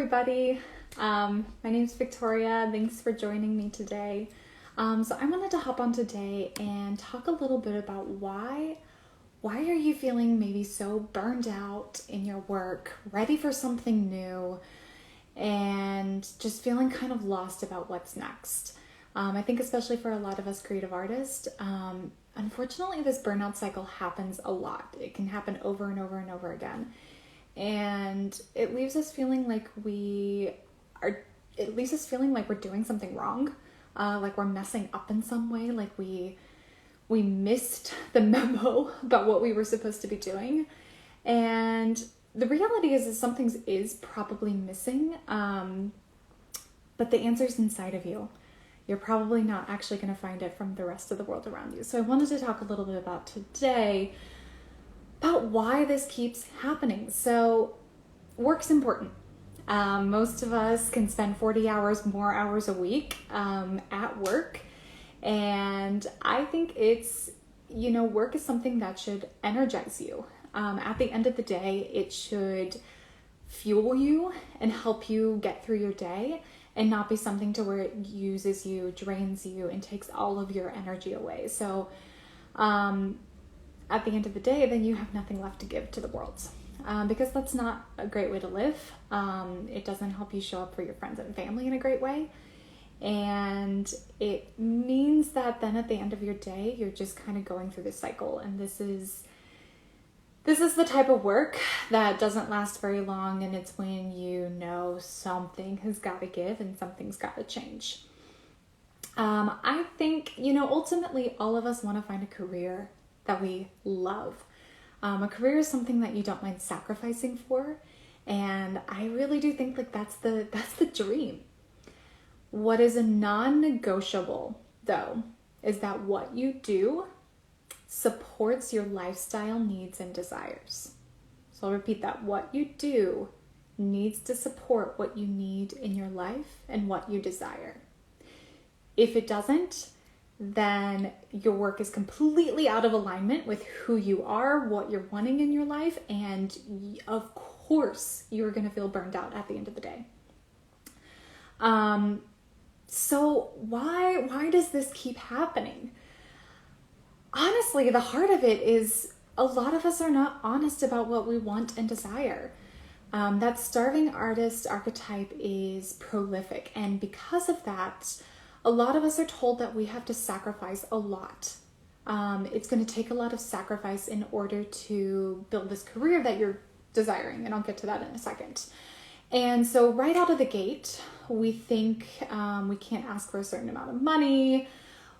everybody. My name is Victoria. Thanks for joining me today. So I wanted to hop on today and talk a little bit about why are you feeling maybe so burned out in your work, ready for something new, and just feeling kind of lost about what's next. I think especially for a lot of us creative artists, unfortunately this burnout cycle happens a lot. It can happen over and over and over again. And it leaves us feeling like we're doing something wrong, like we're messing up in some way, like we missed the memo about what we were supposed to be doing. And the reality is something is probably missing, but the answer's inside of you. You're probably not actually going to find it from the rest of the world around you. So I wanted to talk a little bit about today about why this keeps happening. So work's important. Most of us can spend 40 more hours a week at work. And I think work is something that should energize you. At the end of the day, it should fuel you and help you get through your day and not be something to where it uses you, drains you, and takes all of your energy away. So, at the end of the day, then you have nothing left to give to the world, because that's not a great way to live. It doesn't help you show up for your friends and family in a great way. And it means that then at the end of your day, you're just kind of going through this cycle. And this is the type of work that doesn't last very long. And it's when you know something has got to give and something's got to change. I think, ultimately all of us want to find a career that we love. A career is something that you don't mind sacrificing for. And I really do think that's the dream. What is a non-negotiable, though, is that what you do supports your lifestyle needs and desires. So I'll repeat that. What you do needs to support what you need in your life and what you desire. If it doesn't, then your work is completely out of alignment with who you are, what you're wanting in your life, and of course, you're going to feel burned out at the end of the day. So why does this keep happening? Honestly, the heart of it is a lot of us are not honest about what we want and desire. That starving artist archetype is prolific, and because of that, a lot of us are told that we have to sacrifice a lot. It's going to take a lot of sacrifice in order to build this career that you're desiring, and I'll get to that in a second. And so right out of the gate, we think we can't ask for a certain amount of money.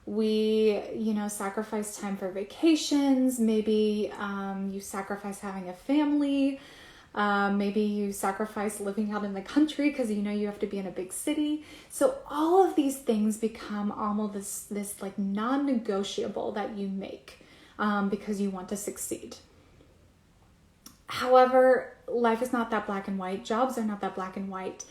We, sacrifice time for vacations. Maybe you sacrifice having a family. Maybe you sacrifice living out in the country because you have to be in a big city. So all of these things become almost this like non-negotiable that you make because you want to succeed. However, life is not that black and white. Jobs are not that black and white.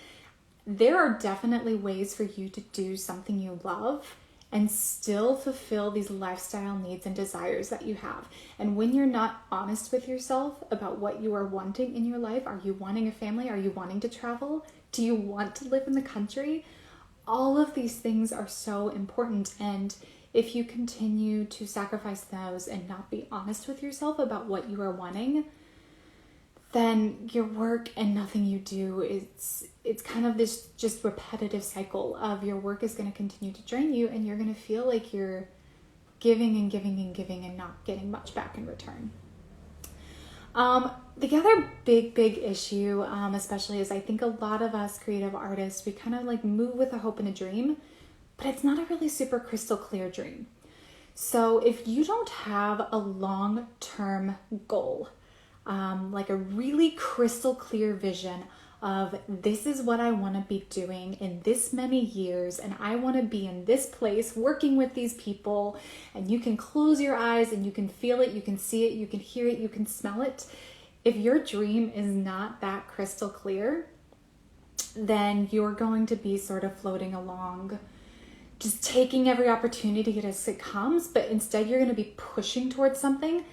There are definitely ways for you to do something you love and still fulfill these lifestyle needs and desires that you have. And when you're not honest with yourself about what you are wanting in your life, are you wanting a family? Are you wanting to travel? Do you want to live in the country? All of these things are so important. And if you continue to sacrifice those and not be honest with yourself about what you are wanting, then your work and nothing you do, it's kind of this just repetitive cycle of your work is going to continue to drain you, and you're going to feel like you're giving and giving and giving and not getting much back in return. The other big issue, especially is I think a lot of us creative artists, we kind of like move with a hope and a dream, but it's not a really super crystal clear dream. So if you don't have a long-term goal, like a really crystal clear vision of this is what I want to be doing in this many years, and I want to be in this place working with these people, and you can close your eyes and you can feel it, you can see it, you can hear it, you can smell it. If your dream is not that crystal clear, then you're going to be sort of floating along, just taking every opportunity as it comes, but instead you're going to be pushing towards something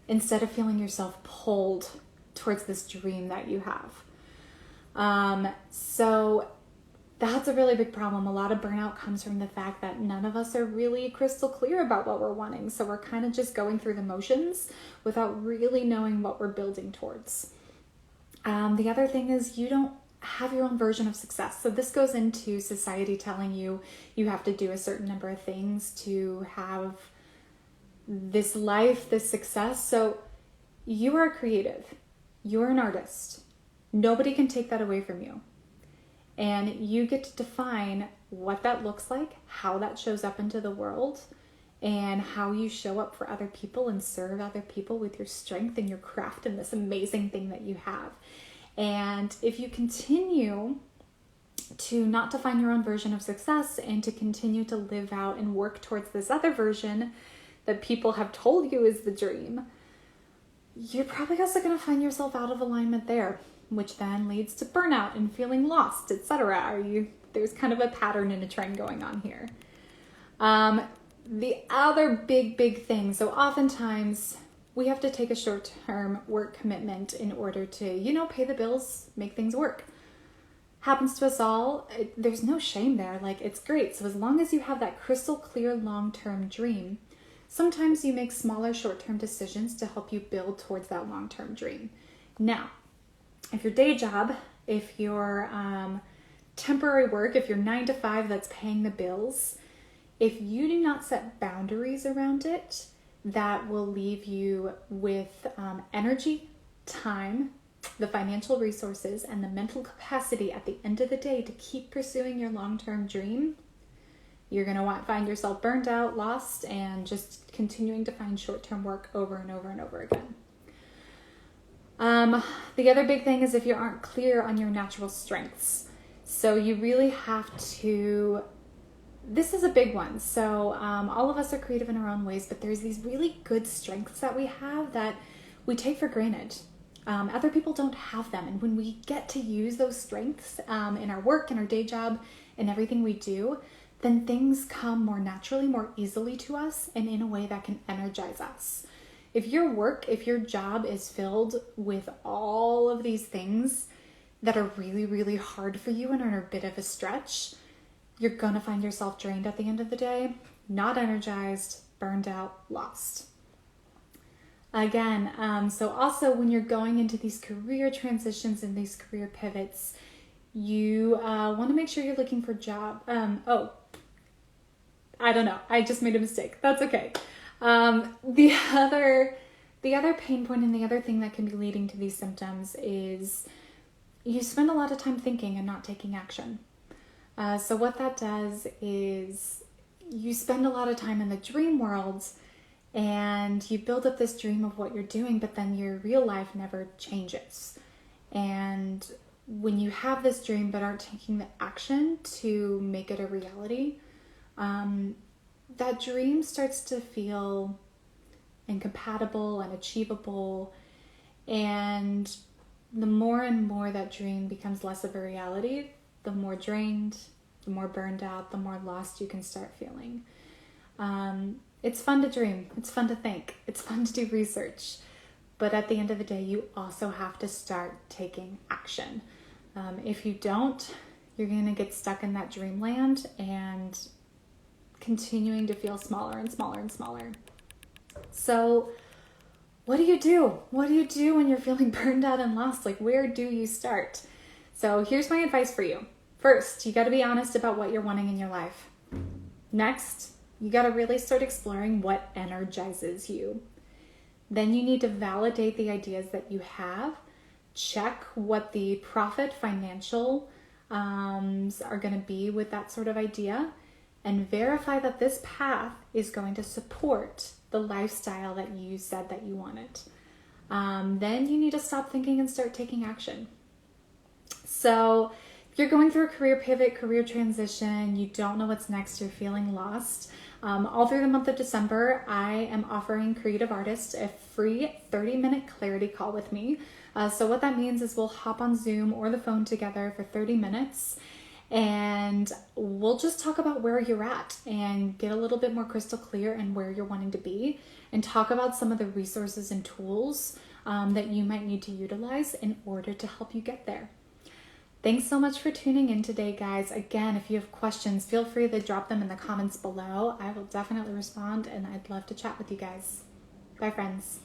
instead of feeling yourself pulled towards this dream that you have. So that's a really big problem. A lot of burnout comes from the fact that none of us are really crystal clear about what we're wanting. So we're kind of just going through the motions without really knowing what we're building towards. The other thing is you don't have your own version of success. So this goes into society telling you you have to do a certain number of things to have this life, this success. So you are creative. You're an artist. Nobody can take that away from you. And you get to define what that looks like, how that shows up into the world, and how you show up for other people and serve other people with your strength and your craft and this amazing thing that you have. And if you continue to not define your own version of success and to continue to live out and work towards this other version that people have told you is the dream, you're probably also going to find yourself out of alignment there, which then leads to burnout and feeling lost, etc. There's kind of a pattern and a trend going on here. The other big thing, so oftentimes we have to take a short-term work commitment in order to, pay the bills, make things work. Happens to us all. There's no shame there. Like, it's great. So as long as you have that crystal clear long-term dream, sometimes you make smaller short-term decisions to help you build towards that long-term dream. Now, if your day job, if your temporary work, if you're 9 to 5 that's paying the bills, if you do not set boundaries around it, that will leave you with energy, time, the financial resources, and the mental capacity at the end of the day to keep pursuing your long-term dream, you're going to find yourself burned out, lost, and just continuing to find short-term work over and over and over again. The other big thing is if you aren't clear on your natural strengths. So you really have to, this is a big one. So all of us are creative in our own ways, but there's these really good strengths that we have that we take for granted. Other people don't have them. And when we get to use those strengths in our work, in our day job, in everything we do, then things come more naturally, more easily to us, and in a way that can energize us. If your job is filled with all of these things that are really, really hard for you and are a bit of a stretch, you're going to find yourself drained at the end of the day, not energized, burned out, lost. Again, so also when you're going into these career transitions and these career pivots, you want to make sure you're looking for job. I don't know. I just made a mistake. That's okay. The other pain point and the other thing that can be leading to these symptoms is you spend a lot of time thinking and not taking action. So what that does is you spend a lot of time in the dream world and you build up this dream of what you're doing, but then your real life never changes. And when you have this dream but aren't taking the action to make it a reality, that dream starts to feel incompatible and achievable. And the more and more that dream becomes less of a reality, the more drained, the more burned out, the more lost you can start feeling. It's fun to dream. It's fun to think. It's fun to do research. But at the end of the day, you also have to start taking action. If you don't, you're going to get stuck in that dreamland and continuing to feel smaller and smaller and smaller. So what do you do? What do you do when you're feeling burned out and lost? Like, where do you start? So here's my advice for you. First, you got to be honest about what you're wanting in your life. Next, you got to really start exploring what energizes you. Then you need to validate the ideas that you have. Check what the profit financial are going to be with that sort of idea, and verify that this path is going to support the lifestyle that you said that you wanted. Then you need to stop thinking and start taking action. So if you're going through a career pivot, career transition, you don't know what's next, you're feeling lost, all through the month of December, I am offering creative artists a free 30-minute clarity call with me. So what that means is we'll hop on Zoom or the phone together for 30 minutes and we'll just talk about where you're at and get a little bit more crystal clear and where you're wanting to be, and talk about some of the resources and tools that you might need to utilize in order to help you get there. Thanks so much for tuning in today, guys. Again, if you have questions, feel free to drop them in the comments below. I will definitely respond, and I'd love to chat with you guys. Bye, friends.